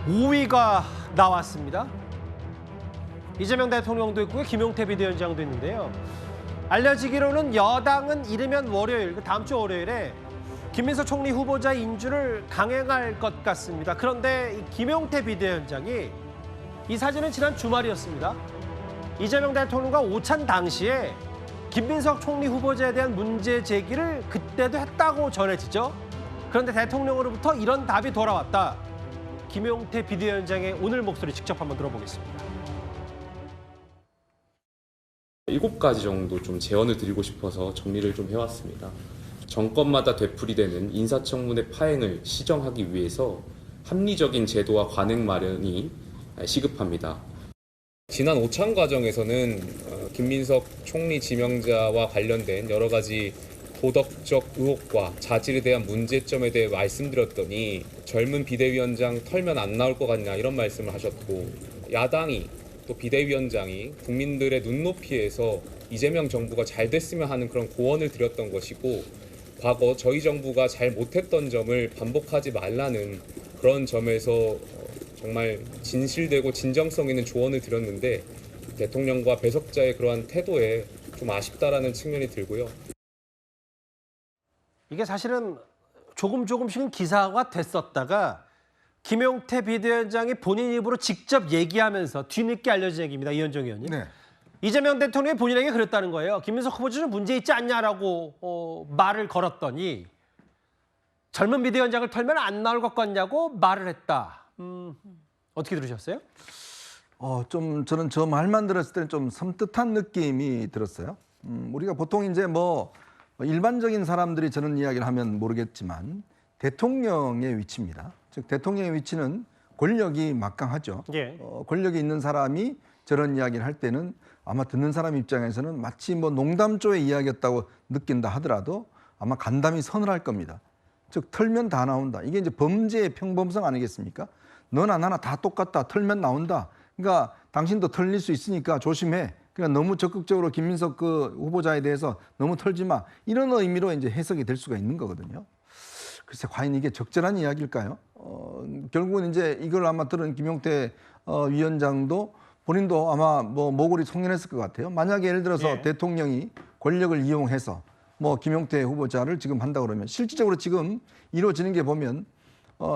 5위가 나왔습니다. 이재명 대통령도 있고요. 김용태 비대위원장도 있는데요. 알려지기로는 여당은 이르면 월요일, 다음 주 월요일에 김민석 총리 후보자 인준을 강행할 것 같습니다. 그런데 이 김용태 비대위원장이 이 사진은 지난 주말이었습니다. 이재명 대통령과 오찬 당시에 김민석 총리 후보자에 대한 문제 제기를 그때도 했다고 전해지죠. 그런데 대통령으로부터 이런 답이 돌아왔다. 김용태 비대위원장의 오늘 목소리 직접 한번 들어보겠습니다. 7가지 정도 좀 제언을 드리고 싶어서 정리를 좀 해왔습니다. 정권마다 되풀이되는 인사청문회 파행을 시정하기 위해서 합리적인 제도와 관행 마련이 시급합니다. 지난 오찬 과정에서는 김민석 총리 지명자와 관련된 여러 가지 도덕적 의혹과 자질에 대한 문제점에 대해 말씀드렸더니 젊은 비대위원장 털면 안 나올 것 같냐 이런 말씀을 하셨고, 야당이 또 비대위원장이 국민들의 눈높이에서 이재명 정부가 잘 됐으면 하는 그런 고언을 드렸던 것이고, 과거 저희 정부가 잘 못했던 점을 반복하지 말라는 그런 점에서 정말 진실되고 진정성 있는 조언을 드렸는데, 대통령과 배석자의 그러한 태도에 좀 아쉽다라는 측면이 들고요. 이게 사실은 조금씩은 기사가 됐었다가 김용태 비대위원장이 본인 입으로 직접 얘기하면서 뒤늦게 알려진 얘기입니다. 이현정 의원님. 네. 이재명 대통령이 본인에게 그랬다는 거예요. 김민석 후보자 좀 문제 있지 않냐라고 말을 걸었더니 젊은 비대위원장을 털면 안 나올 것 같냐고 말을 했다. 어떻게 들으셨어요? 좀 저는 저 말만 들었을 때는 좀 섬뜩한 느낌이 들었어요. 우리가 보통 이제 뭐 일반적인 사람들이 저런 이야기를 하면 모르겠지만 대통령의 위치입니다. 즉 대통령의 위치는 권력이 막강하죠. 예. 권력이 있는 사람이 저런 이야기를 할 때는 아마 듣는 사람 입장에서는 마치 뭐 농담조의 이야기였다고 느낀다 하더라도 아마 간담이 서늘할 겁니다. 즉 털면 다 나온다. 이게 이제 범죄의 평범성 아니겠습니까? 너나 나나 다 똑같다. 털면 나온다. 그러니까 당신도 털릴 수 있으니까 조심해. 그러니까 너무 적극적으로 김민석 그 후보자에 대해서 너무 털지 마. 이런 의미로 이제 해석이 될 수가 있는 거거든요. 글쎄 과연 이게 적절한 이야기일까요? 결국은 이제 이걸 아마 들은 김용태 위원장도 본인도 아마 뭐 모골이 송연했을 것 같아요. 만약에 예를 들어서 예. 대통령이 권력을 이용해서 뭐 김용태 후보자를 지금 한다 그러면 실질적으로 지금 이루어지는 게 보면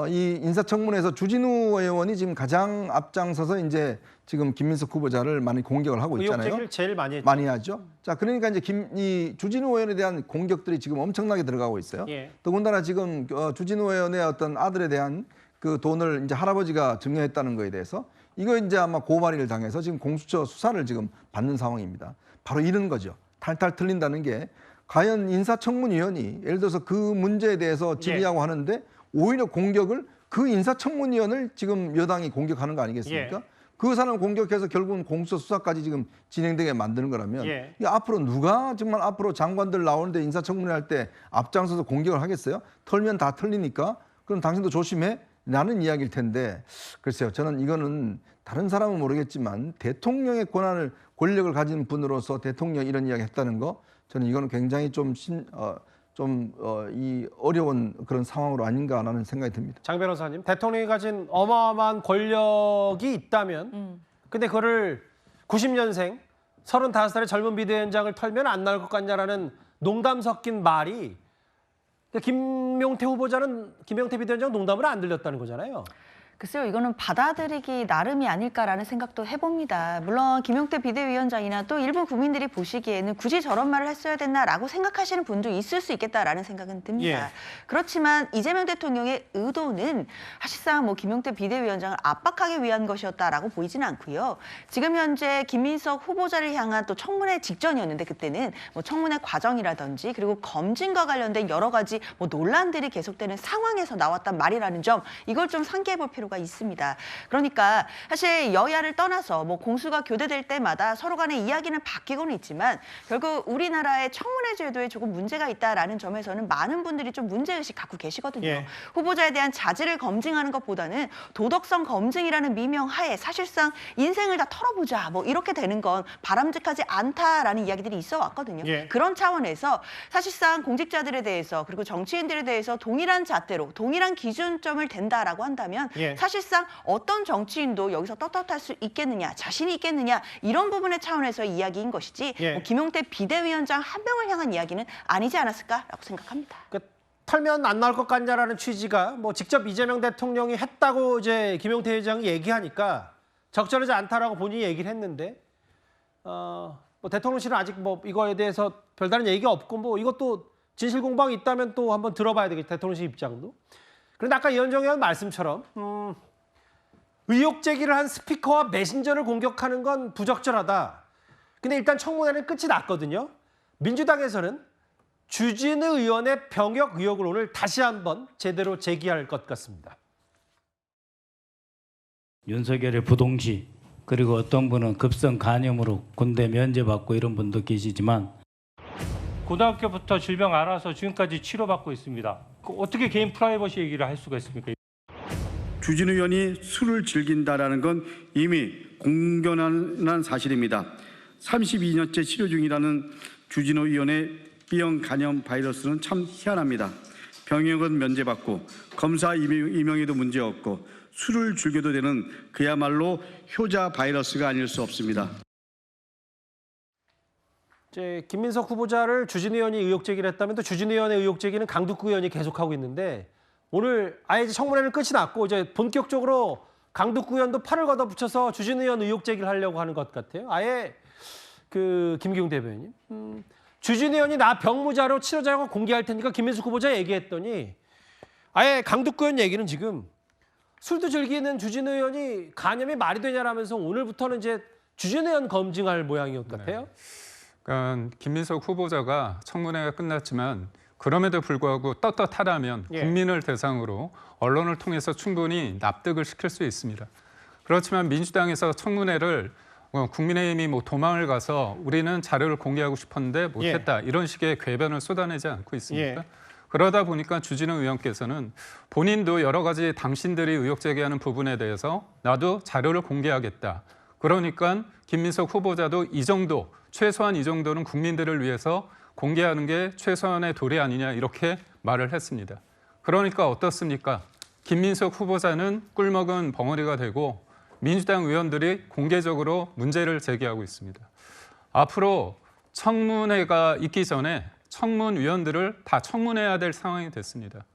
이 인사청문회에서 주진우 의원이 지금 가장 앞장서서 이제 지금 김민석 후보자를 많이 공격을 하고 있잖아요. 의혹 제기를 제일 많이 했죠. 많이 하죠. 자, 그러니까 이제 이 주진우 의원에 대한 공격들이 지금 엄청나게 들어가고 있어요. 예. 더군다나 지금 주진우 의원의 어떤 아들에 대한 그 돈을 이제 할아버지가 증여했다는 거에 대해서 이거 이제 아마 고발을 당해서 지금 공수처 수사를 지금 받는 상황입니다. 바로 이런 거죠. 탈탈 틀린다는 게 과연 인사청문위원이 예를 들어서 그 문제에 대해서 질의하고 하는데 오히려 공격을 그 인사청문위원을 지금 여당이 공격하는 거 아니겠습니까? 예. 그 사람을 공격해서 결국은 공수처 수사까지 지금 진행되게 만드는 거라면 예. 이 앞으로 누가 정말 앞으로 장관들 나오는데 인사청문회 할 때 앞장서서 공격을 하겠어요? 털면 다 털리니까 그럼 당신도 조심해? 라는 이야기일 텐데 글쎄요. 저는 이거는 다른 사람은 모르겠지만 대통령의 권력을 가진 분으로서 대통령이 이런 이야기 했다는 거 저는 이거는 굉장히 이 어려운 그런 상황으로 아닌가라는 생각이 듭니다. 장 변호사님, 대통령이 가진 어마어마한 권력이 있다면 근데 그거를 90년생 35살의 젊은 비대위원장을 털면 안 나올 것 같냐라는 농담 섞인 말이 김용태 비대위원장 농담을 안 들렸다는 거잖아요. 글쎄요, 이거는 받아들이기 나름이 아닐까라는 생각도 해봅니다. 물론 김용태 비대위원장이나 또 일부 국민들이 보시기에는 굳이 저런 말을 했어야 됐나라고 생각하시는 분도 있을 수 있겠다라는 생각은 듭니다. 예. 그렇지만 이재명 대통령의 의도는 사실상 뭐 김용태 비대위원장을 압박하기 위한 것이었다라고 보이지는 않고요. 지금 현재 김민석 후보자를 향한 또 청문회 직전이었는데 그때는 뭐 청문회 과정이라든지 그리고 검증과 관련된 여러 가지 뭐 논란들이 계속되는 상황에서 나왔단 말이라는 점, 이걸 좀 상기해볼 필요가 있습니다. 그러니까 사실 여야를 떠나서 뭐 공수가 교대될 때마다 서로 간의 이야기는 바뀌고는 있지만 결국 우리나라의 청문회 제도에 조금 문제가 있다라는 점에서는 많은 분들이 좀 문제의식 갖고 계시거든요. 예. 후보자에 대한 자질을 검증하는 것보다는 도덕성 검증이라는 미명하에 사실상 인생을 다 털어보자 뭐 이렇게 되는 건 바람직하지 않다라는 이야기들이 있어 왔거든요. 예. 그런 차원에서 사실상 공직자들에 대해서 그리고 정치인들에 대해서 동일한 잣대로 동일한 기준점을 댄다라고 한다면 예. 사실상 어떤 정치인도 여기서 떳떳할 수 있겠느냐, 자신이 있겠느냐 이런 부분의 차원에서의 이야기인 것이지 예. 뭐 김용태 비대위원장 한 명을 향한 이야기는 아니지 않았을까라고 생각합니다. 그러니까 털면 안 나올 것 같냐라는 취지가 뭐 직접 이재명 대통령이 했다고 이제 김용태 회장이 얘기하니까 적절하지 않다라고 본인이 얘기를 했는데 뭐 대통령실은 아직 뭐 이거에 대해서 별다른 얘기가 없고 뭐 이것도 진실 공방이 있다면 또 한번 들어봐야 되겠죠. 대통령실 입장도. 그런데 아까 이현정 의원 말씀처럼 의혹 제기를 한 스피커와 메신저를 공격하는 건 부적절하다. 근데 일단 청문회는 끝이 났거든요. 민주당에서는 주진우 의원의 병역 의혹을 오늘 다시 한번 제대로 제기할 것 같습니다. 윤석열의 부동시, 그리고 어떤 분은 급성 간염으로 군대 면제받고 이런 분도 계시지만 고등학교부터 질병 알아서 지금까지 치료받고 있습니다. 어떻게 개인 프라이버시 얘기를 할 수가 있습니까? 주진우 의원이 술을 즐긴다라는 건 이미 공견한 사실입니다. 32년째 치료 중이라는 주진우 의원의 B형 간염 바이러스는 참 희한합니다. 병역은 면제받고 검사 임용에도 문제 없고 술을 즐겨도 되는 그야말로 효자 바이러스가 아닐 수 없습니다. 이제 김민석 후보자를 주진우 의원이 의혹 제기를 했다면 또 주진우 의원의 의혹 제기는 강두구 의원이 계속하고 있는데 오늘 아예 이제 청문회는 끝이 났고 이제 본격적으로 강두구 의원도 팔을 걷어붙여서 주진우 의원 의혹 제기를 하려고 하는 것 같아요. 아예 그 김기웅 대변인. 주진우 의원이 나 병무자료 치료자료가 공개할 테니까 김민석 후보자 얘기했더니 아예 강두구 의원 얘기는 지금 술도 즐기는 주진우 의원이 간염이 말이 되냐라면서 오늘부터는 이제 주진우 의원 검증할 모양인 것 같아요. 그러니까 김민석 후보자가 청문회가 끝났지만 그럼에도 불구하고 떳떳하다면 예. 국민을 대상으로 언론을 통해서 충분히 납득을 시킬 수 있습니다. 그렇지만 민주당에서 청문회를 국민의힘이 뭐 도망을 가서 우리는 자료를 공개하고 싶었는데 못했다 이런 식의 궤변을 쏟아내지 않고 있습니다. 예. 그러다 보니까 주진우 의원께서는 본인도 여러 가지 당신들이 의혹 제기하는 부분에 대해서 나도 자료를 공개하겠다. 그러니까 김민석 후보자도 이 정도, 최소한 이 정도는 국민들을 위해서 공개하는 게 최소한의 도리 아니냐 이렇게 말을 했습니다. 그러니까 어떻습니까? 김민석 후보자는 꿀먹은 벙어리가 되고 민주당 의원들이 공개적으로 문제를 제기하고 있습니다. 앞으로 청문회가 있기 전에 청문위원들을 다 청문해야 될 상황이 됐습니다.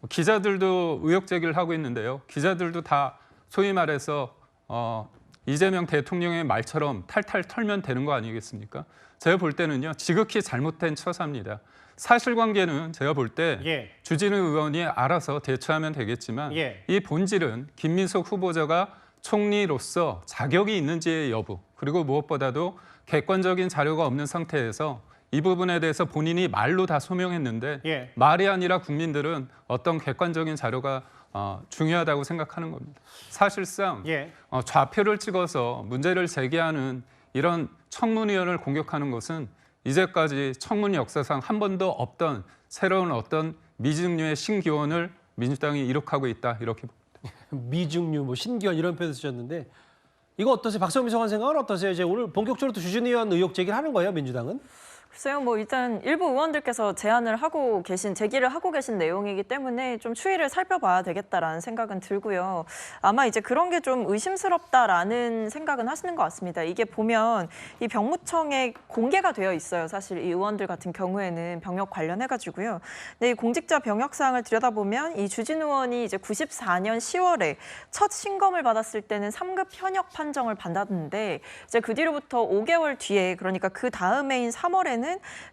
기자들도 의혹 제기를 하고 있는데요. 기자들도 다 소위 말해서 이재명 대통령의 말처럼 탈탈 털면 되는 거 아니겠습니까? 제가 볼 때는요. 지극히 잘못된 처사입니다. 사실관계는 제가 볼 때 예. 주진우 의원이 알아서 대처하면 되겠지만 예. 이 본질은 김민석 후보자가 총리로서 자격이 있는지의 여부, 그리고 무엇보다도 객관적인 자료가 없는 상태에서 이 부분에 대해서 본인이 말로 다 소명했는데 예. 말이 아니라 국민들은 어떤 객관적인 자료가 중요하다고 생각하는 겁니다. 사실상 예. 좌표를 찍어서 문제를 제기하는 이런 청문위원을 공격하는 것은 이제까지 청문 역사상 한 번도 없던 새로운 어떤 미증류의 신기원을 민주당이 이룩하고 있다 이렇게 봅니다. 미중류, 뭐 신기원 이런 표현 쓰셨는데 이거 어떠세요? 박성민 소관 생각은 어떠세요? 이제 오늘 본격적으로 또 주진우 의원 의혹 제기를 하는 거예요, 민주당은? 글쎄요, 뭐 일단 일부 의원들께서 제기를 하고 계신 내용이기 때문에 좀 추이를 살펴봐야 되겠다라는 생각은 들고요. 아마 이제 그런 게 좀 의심스럽다라는 생각은 하시는 것 같습니다. 이게 보면 이 병무청에 공개가 되어 있어요. 사실 이 의원들 같은 경우에는 병역 관련해가지고요. 근데 이 공직자 병역사항을 들여다보면 이 주진우 의원이 이제 94년 10월에 첫 신검을 받았을 때는 3급 현역 판정을 받았는데 이제 그 뒤로부터 5개월 뒤에 그러니까 그 다음해인 3월에는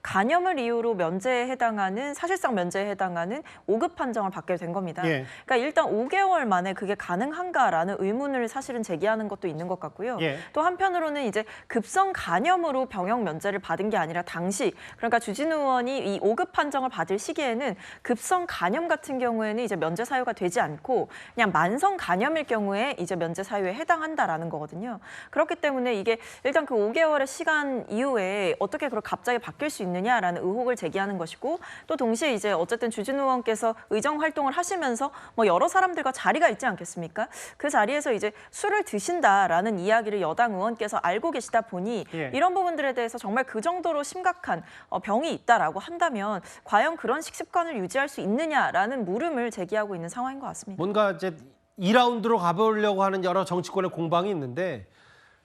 간염을 이유로 면제에 해당하는 사실상 면제에 해당하는 5급 판정을 받게 된 겁니다. 예. 그러니까 일단 5개월 만에 그게 가능한가라는 의문을 사실은 제기하는 것도 있는 것 같고요. 예. 또 한편으로는 이제 급성 간염으로 병역 면제를 받은 게 아니라 당시 그러니까 주진우 의원이 이 5급 판정을 받을 시기에는 급성 간염 같은 경우에는 이제 면제 사유가 되지 않고 그냥 만성 간염일 경우에 이제 면제 사유에 해당한다라는 거거든요. 그렇기 때문에 이게 일단 그 5개월의 시간 이후에 어떻게 그걸 갑자기 바뀔 수 있느냐라는 의혹을 제기하는 것이고 또 동시에 이제 어쨌든 주진우 의원께서 의정 활동을 하시면서 뭐 여러 사람들과 자리가 있지 않겠습니까? 그 자리에서 이제 술을 드신다라는 이야기를 여당 의원께서 알고 계시다 보니 예. 이런 부분들에 대해서 정말 그 정도로 심각한 병이 있다라고 한다면 과연 그런 식습관을 유지할 수 있느냐라는 물음을 제기하고 있는 상황인 것 같습니다. 뭔가 이제 2라운드로 가보려고 하는 여러 정치권의 공방이 있는데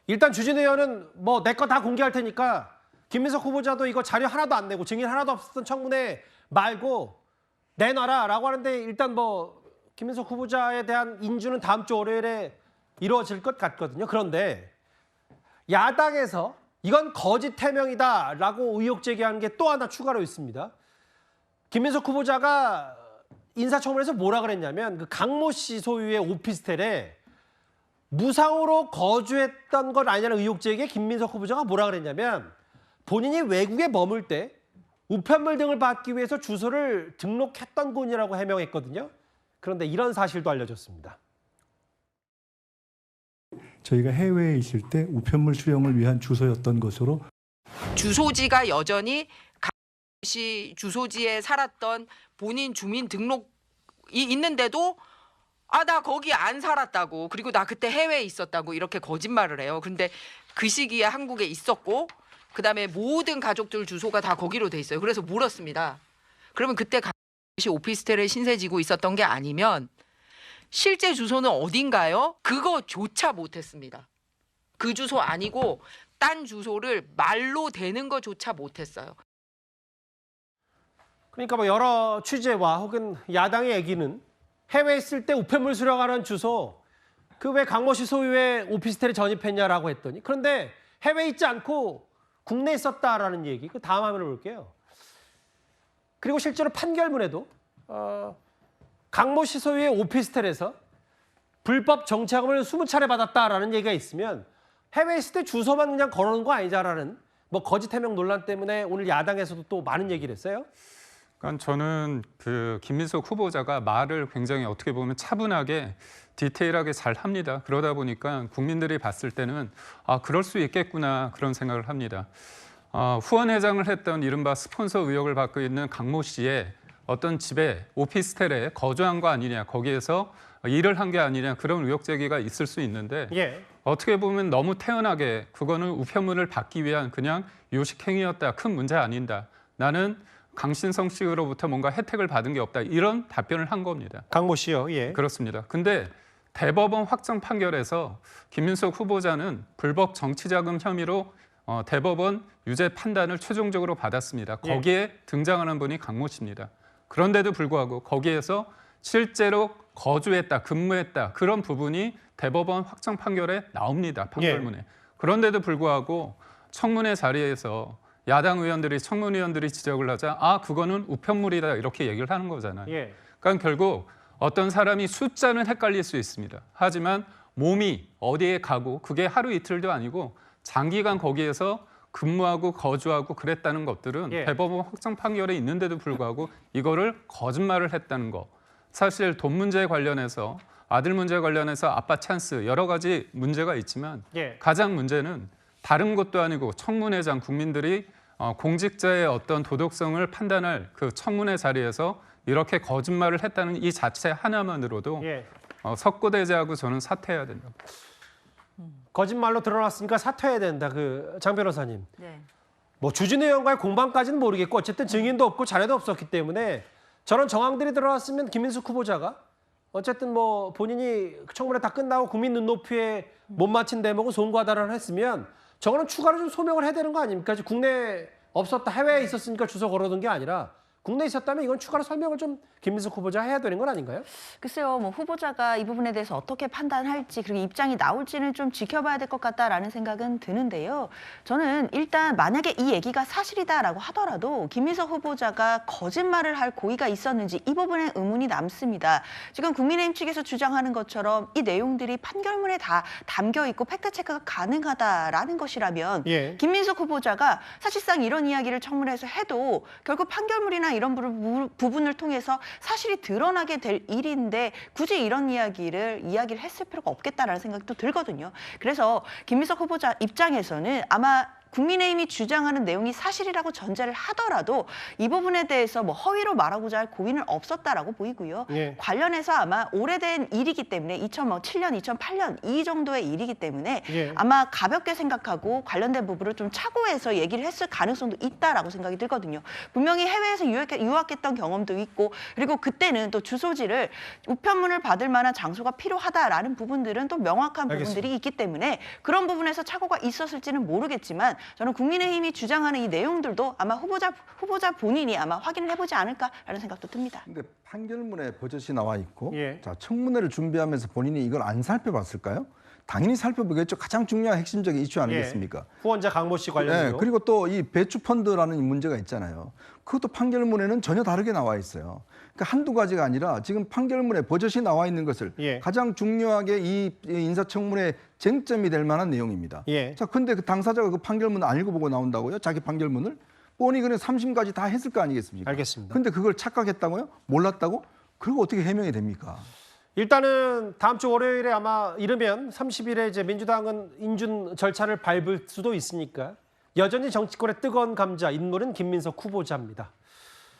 일단 주진우 의원은 뭐 내 거 다 공개할 테니까 김민석 후보자도 이거 자료 하나도 안 내고 증인 하나도 없었던 청문회 말고 내놔라라고 하는데 일단 뭐 김민석 후보자에 대한 인준은 다음 주 월요일에 이루어질 것 같거든요. 그런데 야당에서 이건 거짓 해명이다라고 의혹 제기하는 게 또 하나 추가로 있습니다. 김민석 후보자가 인사청문회에서 뭐라 그랬냐면 그 강모 씨 소유의 오피스텔에 무상으로 거주했던 건 아니냐는 의혹 제기에 김민석 후보자가 뭐라 그랬냐면 본인이 외국에 머물 때 우편물 등을 받기 위해서 주소를 등록했던 곳이라고 해명했거든요. 그런데 이런 사실도 알려졌습니다. 저희가 해외에 있을 때 우편물 수령을 위한 주소였던 것으로 주소지가 여전히 강씨 주소지에 살았던 본인 주민 등록이 있는데도 나 거기 안 살았다고 그리고 나 그때 해외에 있었다고 이렇게 거짓말을 해요. 그런데 그 시기에 한국에 있었고 그다음에 모든 가족들 주소가 다 거기로 돼 있어요. 그래서 물었습니다. 그러면 그때 강씨 오피스텔에 신세 지고 있었던 게 아니면 실제 주소는 어딘가요? 그거조차 못했습니다. 그 주소 아니고 딴 주소를 말로 대는 것조차 못했어요. 그러니까 뭐 여러 취재와 혹은 야당의 얘기는 해외에 있을 때 우편물 수령하는 주소 그 왜 강모 씨 소유의 오피스텔에 전입했냐라고 했더니 그런데 해외에 있지 않고 국내에 있었다라는 얘기. 그 다음 화면을 볼게요. 그리고 실제로 판결문에도 강모 씨 소유의 오피스텔에서 불법 정치자금을 20차례 받았다라는 얘기가 있으면 해외에 있을 때 주소만 그냥 걸어놓은 거 아니냐라는 뭐 거짓 해명 논란 때문에 오늘 야당에서도 또 많은 얘기를 했어요. 그러니까 저는 그 김민석 후보자가 말을 굉장히 어떻게 보면 차분하게 디테일하게 잘 합니다. 그러다 보니까 국민들이 봤을 때는 그럴 수 있겠구나 그런 생각을 합니다. 후원회장을 했던 이른바 스폰서 의혹을 받고 있는 강모 씨의 어떤 집에 오피스텔에 거주한 거 아니냐 거기에서 일을 한 게 아니냐 그런 의혹 제기가 있을 수 있는데 어떻게 보면 너무 태연하게 그거는 우편물을 받기 위한 그냥 요식행위였다. 큰 문제 아닌다. 나는 강신성 씨로부터 뭔가 혜택을 받은 게 없다. 이런 답변을 한 겁니다. 강모 씨요. 예. 그렇습니다. 근데 대법원 확정 판결에서 김민석 후보자는 불법 정치자금 혐의로 대법원 유죄 판단을 최종적으로 받았습니다. 거기에 등장하는 분이 강모 씨입니다. 그런데도 불구하고 거기에서 실제로 거주했다, 근무했다 그런 부분이 대법원 확정 판결에 나옵니다. 판결문에. 그런데도 불구하고 청문회 자리에서 야당 의원들이 청문위원들이 지적을 하자 그거는 우편물이다 이렇게 얘기를 하는 거잖아요. 그러니까 결국 어떤 사람이 숫자는 헷갈릴 수 있습니다. 하지만 몸이 어디에 가고 그게 하루 이틀도 아니고 장기간 거기에서 근무하고 거주하고 그랬다는 것들은 대법원 확정 판결에 있는데도 불구하고 이거를 거짓말을 했다는 거. 사실 돈 문제 관련해서 아들 문제 관련해서 아빠 찬스 여러 가지 문제가 있지만 가장 문제는 다른 것도 아니고 청문회장 국민들이 공직자의 어떤 도덕성을 판단할 그 청문회 자리에서 이렇게 거짓말을 했다는 이 자체 하나만으로도 석고대죄하고 저는 사퇴해야 된다. 거짓말로 드러났으니까 사퇴해야 된다. 그 장 변호사님. 뭐 주진우 의원과의 공방까지는 모르겠고 어쨌든 증인도 없고 자료도 없었기 때문에 저런 정황들이 드러났으면 김민석 후보자가 어쨌든 뭐 본인이 청문회 다 끝나고 국민 눈높이에 못 맞힌 대목은 송구하다라는 했으면 저거는 추가로 좀 소명을 해야 되는 거 아닙니까? 국내에 없었다, 해외에 있었으니까 주소 걸어둔 게 아니라 국내에 있었다면 이건 추가로 설명을 좀 김민석 후보자 해야 되는 건 아닌가요? 글쎄요, 뭐 후보자가 이 부분에 대해서 어떻게 판단할지 그리고 입장이 나올지는 좀 지켜봐야 될 것 같다라는 생각은 드는데요. 저는 일단 만약에 이 얘기가 사실이다라고 하더라도 김민석 후보자가 거짓말을 할 고의가 있었는지 이 부분에 의문이 남습니다. 지금 국민의힘 측에서 주장하는 것처럼 이 내용들이 판결문에 다 담겨 있고 팩트 체크가 가능하다라는 것이라면 김민석 후보자가 사실상 이런 이야기를 청문회에서 해도 결국 판결문이나 이런 부분을 통해서 사실이 드러나게 될 일인데 굳이 이런 이야기를 했을 필요가 없겠다라는 생각도 들거든요. 그래서 김민석 후보자 입장에서는 아마 국민의힘이 주장하는 내용이 사실이라고 전제를 하더라도 이 부분에 대해서 뭐 허위로 말하고자 할 고의는 없었다라고 보이고요. 예. 관련해서 아마 오래된 일이기 때문에 2007년, 2008년 이 정도의 일이기 때문에 예. 아마 가볍게 생각하고 관련된 부분을 좀 착오해서 얘기를 했을 가능성도 있다라고 생각이 들거든요. 분명히 해외에서 유학했던 경험도 있고 그리고 그때는 또 주소지를 우편물을 받을 만한 장소가 필요하다라는 부분들은 또 명확한 부분들이 있기 때문에 그런 부분에서 착오가 있었을지는 모르겠지만 저는 국민의힘이 주장하는 이 내용들도 아마 후보자 본인이 아마 확인을 해보지 않을까라는 생각도 듭니다. 근데 판결문에 버젓이 나와 있고 예. 자, 청문회를 준비하면서 본인이 이걸 안 살펴봤을까요? 당연히 살펴보겠죠. 가장 중요한 핵심적인 이슈 아니겠습니까? 후원자 강모 씨 관련해서. 네, 그리고 또 이 배추 펀드라는 이 문제가 있잖아요. 그것도 판결문에는 전혀 다르게 나와 있어요. 그러니까 한두 가지가 아니라 지금 판결문에 버젓이 나와 있는 것을 예. 가장 중요하게 이 인사청문회 쟁점이 될 만한 내용입니다. 예. 자, 근데 그 당사자가 그 판결문 안 읽어보고 나온다고요? 자기 판결문을? 뻔히 그냥 3심까지 다 했을 거 아니겠습니까? 알겠습니다. 근데 그걸 착각했다고요? 몰랐다고? 그리고 어떻게 해명이 됩니까? 일단은 다음 주 월요일에 아마 이르면 30일에 이제 민주당은 인준 절차를 밟을 수도 있으니까 여전히 정치권의 뜨거운 감자 인물은 김민석 후보자입니다.